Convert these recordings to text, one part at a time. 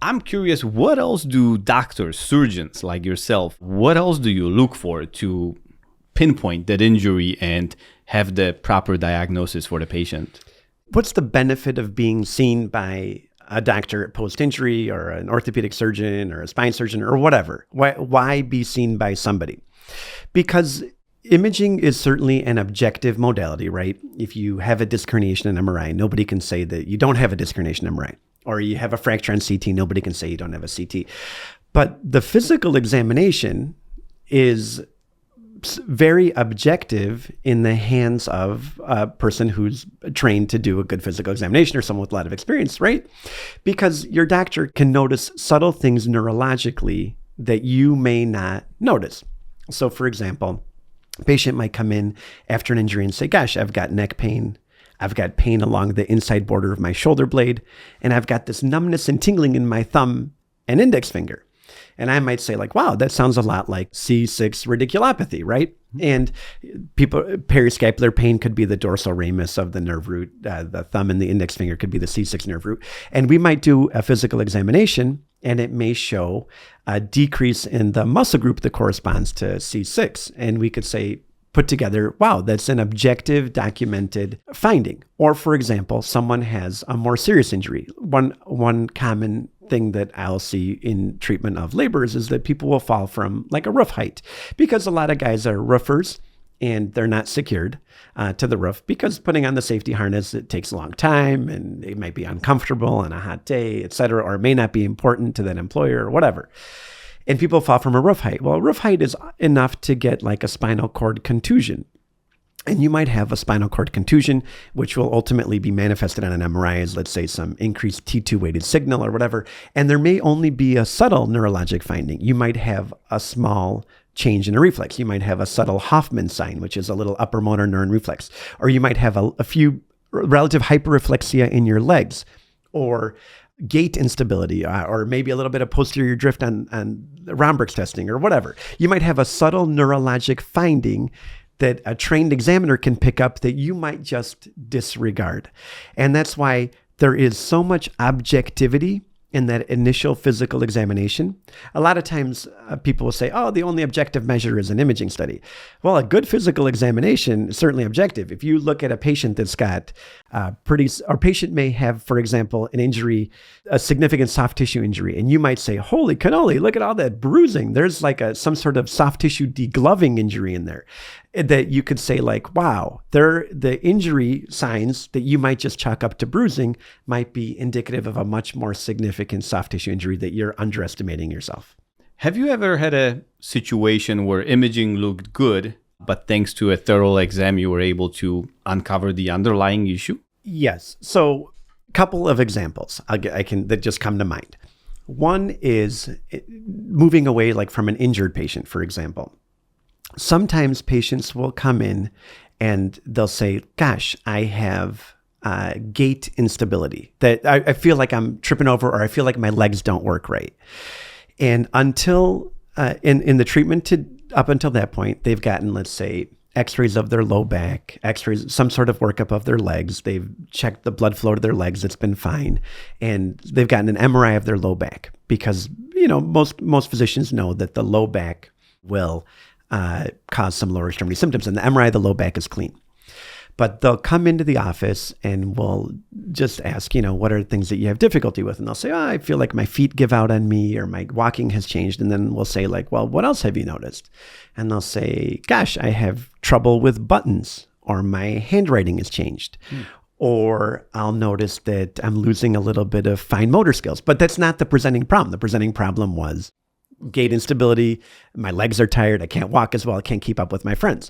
I'm curious, what else do doctors, surgeons like yourself, what else do you look for to pinpoint that injury and have the proper diagnosis for the patient? What's the benefit of being seen by a doctor post-injury or an orthopedic surgeon or a spine surgeon or whatever? Why be seen by somebody? Because imaging is certainly an objective modality, right? If you have a disc herniation in MRI, nobody can say that you don't have a disc herniation in MRI. Or you have a fracture on CT, nobody can say you don't have a CT. But the physical examination is very objective in the hands of a person who's trained to do a good physical examination or someone with a lot of experience, right? Because your doctor can notice subtle things neurologically that you may not notice. So for example, a patient might come in after an injury and say, gosh, I've got neck pain. I've got pain along the inside border of my shoulder blade, and I've got this numbness and tingling in my thumb and index finger. And I might say like, wow, that sounds a lot like C6 radiculopathy, right? And periscapular pain could be the dorsal ramus of the nerve root. The thumb and the index finger could be the C6 nerve root. And we might do a physical examination, and it may show a decrease in the muscle group that corresponds to C6. And we could say, put together, wow, that's an objective documented finding. Or for example, someone has a more serious injury. One common thing that I'll see in treatment of laborers is that people will fall from like a roof height, because a lot of guys are roofers and they're not secured to the roof, because putting on the safety harness, it takes a long time and it might be uncomfortable on a hot day, et cetera, or it may not be important to that employer or whatever. And people fall from a roof height. Well, roof height is enough to get like a spinal cord contusion. And you might have a spinal cord contusion, which will ultimately be manifested on an MRI as, let's say, some increased T2 weighted signal or whatever. And there may only be a subtle neurologic finding. You might have a small change in a reflex. You might have a subtle Hoffman sign, which is a little upper motor neuron reflex. Or you might have a few relative hyperreflexia in your legs, or gait instability, or maybe a little bit of posterior drift on Romberg's testing or whatever. You might have a subtle neurologic finding that a trained examiner can pick up that you might just disregard. And that's why there is so much objectivity in that initial physical examination. A lot of times people will say, oh, the only objective measure is an imaging study. Well, a good physical examination is certainly objective. If you look at a patient that's got our patient may have, for example, an injury, a significant soft tissue injury, and you might say, holy cannoli, look at all that bruising. There's like some sort of soft tissue degloving injury in there, that you could say like, wow, the injury signs that you might just chalk up to bruising might be indicative of a much more significant soft tissue injury that you're underestimating yourself. Have you ever had a situation where imaging looked good, but thanks to a thorough exam, you were able to uncover the underlying issue? Yes. So a couple of examples that just come to mind. One is moving away like from an injured patient, for example. Sometimes patients will come in and they'll say, gosh, I have gait instability, that I feel like I'm tripping over, or I feel like my legs don't work right. And until in the treatment up until that point, they've gotten, let's say, x-rays of their low back, x-rays, some sort of workup of their legs. They've checked the blood flow to their legs. It's been fine. And they've gotten an MRI of their low back, because, most physicians know that the low back will cause some lower extremity symptoms, and the MRI of the low back is clean. But they'll come into the office and we'll just ask, what are things that you have difficulty with? And they'll say, I feel like my feet give out on me, or my walking has changed. And then we'll say like, well, what else have you noticed? And they'll say, gosh, I have trouble with buttons, or my handwriting has changed. Or I'll notice that I'm losing a little bit of fine motor skills. But that's not the presenting problem. The presenting problem was gait instability. My legs are tired. I can't walk as well. I can't keep up with my friends.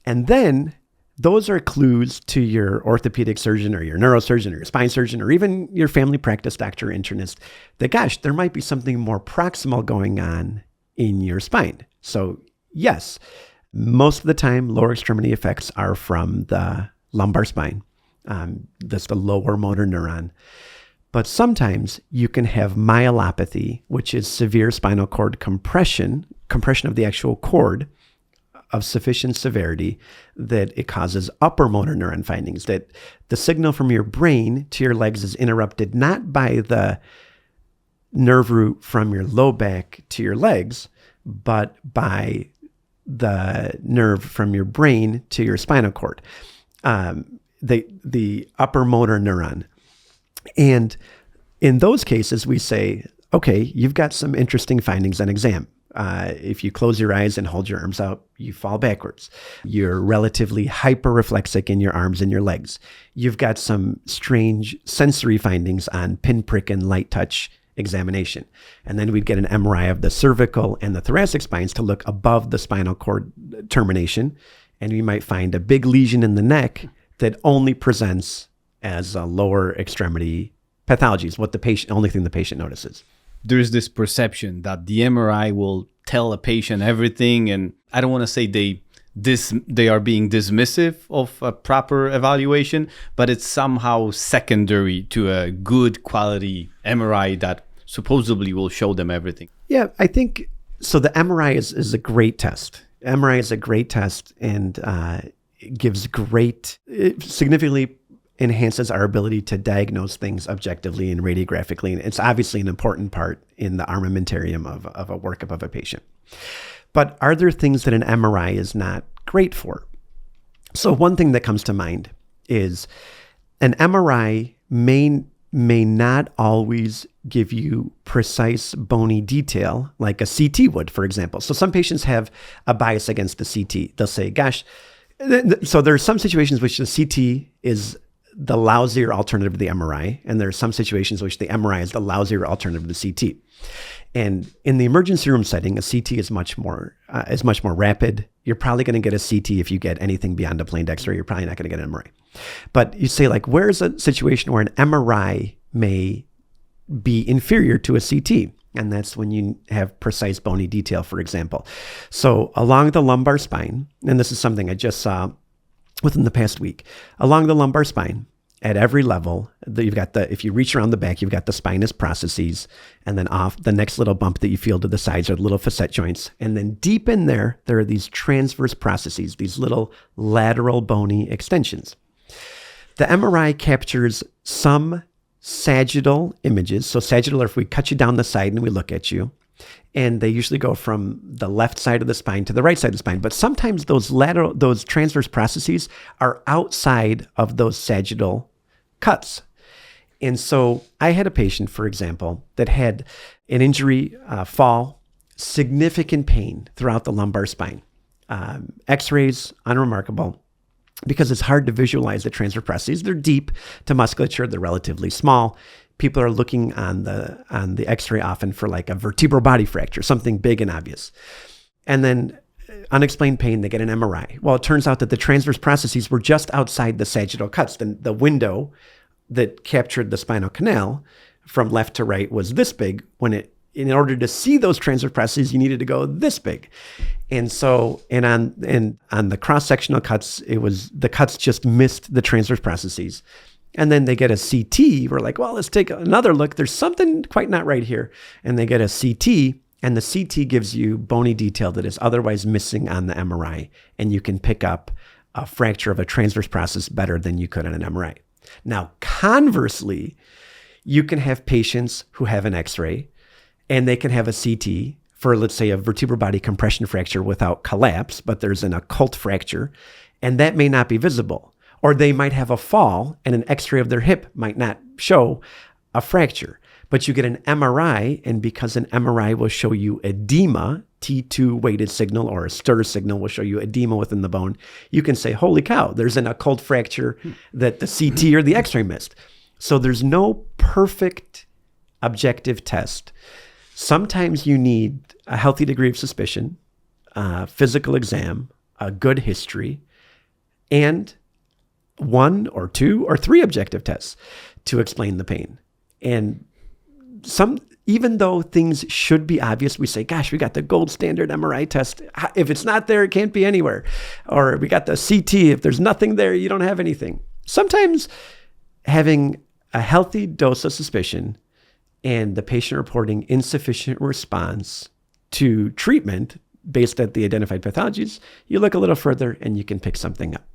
And then those are clues to your orthopedic surgeon or your neurosurgeon or your spine surgeon or even your family practice doctor, internist, that, gosh, there might be something more proximal going on in your spine. So yes, most of the time, lower extremity effects are from the lumbar spine. That's the lower motor neuron. But sometimes you can have myelopathy, which is severe spinal cord compression of the actual cord of sufficient severity that it causes upper motor neuron findings, that the signal from your brain to your legs is interrupted not by the nerve root from your low back to your legs, but by the nerve from your brain to your spinal cord, the upper motor neuron. And in those cases, we say, okay, you've got some interesting findings on exam. If you close your eyes and hold your arms out, you fall backwards. You're relatively hyperreflexic in your arms and your legs. You've got some strange sensory findings on pinprick and light touch examination. And then we'd get an MRI of the cervical and the thoracic spines to look above the spinal cord termination. And we might find a big lesion in the neck that only presents as a lower extremity pathology, is what the patient, only thing the patient notices. There's this perception that the MRI will tell a patient everything, and I don't want to say they are being dismissive of a proper evaluation, but it's somehow secondary to a good quality MRI that supposedly will show them everything. Yeah, I think so. The MRI is a great test. MRI is a great test, and it significantly enhances our ability to diagnose things objectively and radiographically. And it's obviously an important part in the armamentarium of a workup of a patient. But are there things that an MRI is not great for? So one thing that comes to mind is an MRI may not always give you precise bony detail like a CT would, for example. So some patients have a bias against the CT. They'll say, gosh, so there are some situations which the CT is the lousier alternative to the MRI, and there are some situations in which the MRI is the lousier alternative to the CT. And in the emergency room setting, a CT is much more rapid. You're probably going to get a CT if you get anything beyond a plain X-ray. You're probably not going to get an MRI. But you say, like, where's a situation where an MRI may be inferior to a CT? And that's when you have precise bony detail, for example. So along the lumbar spine, and this is something I just saw within the past week, along the lumbar spine, at every level, if you reach around the back, you've got the spinous processes, and then off the next little bump that you feel to the sides are the little facet joints. And then deep in there are these transverse processes, these little lateral bony extensions. The MRI captures some sagittal images. So sagittal are if we cut you down the side and we look at you. And they usually go from the left side of the spine to the right side of the spine. But sometimes those transverse processes are outside of those sagittal cuts. And so I had a patient, for example, that had an injury, fall, significant pain throughout the lumbar spine. X-rays, unremarkable, because it's hard to visualize the transverse processes. They're deep to musculature. They're relatively small. People are looking on the X-ray often for like a vertebral body fracture, something big and obvious. And then unexplained pain, they get an MRI. Well, it turns out that the transverse processes were just outside the sagittal cuts. The window that captured the spinal canal from left to right was this big. In order to see those transverse processes, you needed to go this big. And so, on the cross-sectional cuts, the cuts just missed the transverse processes. And then they get a CT. We're like, well, let's take another look. There's something quite not right here. And they get a CT, and the CT gives you bony detail that is otherwise missing on the MRI. And you can pick up a fracture of a transverse process better than you could on an MRI. Now, conversely, you can have patients who have an X-ray, and they can have a CT for, let's say, a vertebral body compression fracture without collapse, but there's an occult fracture, and that may not be visible. Or they might have a fall and an X-ray of their hip might not show a fracture. But you get an MRI, and because an MRI will show you edema, T2 weighted signal or a stir signal will show you edema within the bone, you can say, holy cow, there's an occult fracture that the CT or the X-ray missed. So there's no perfect objective test. Sometimes you need a healthy degree of suspicion, a physical exam, a good history, and 1 or 2 or 3 objective tests to explain the pain. And even though things should be obvious, we say, gosh, we got the gold standard MRI test. If it's not there, it can't be anywhere. Or we got the CT. If there's nothing there, you don't have anything. Sometimes having a healthy dose of suspicion and the patient reporting insufficient response to treatment based on the identified pathologies, you look a little further and you can pick something up.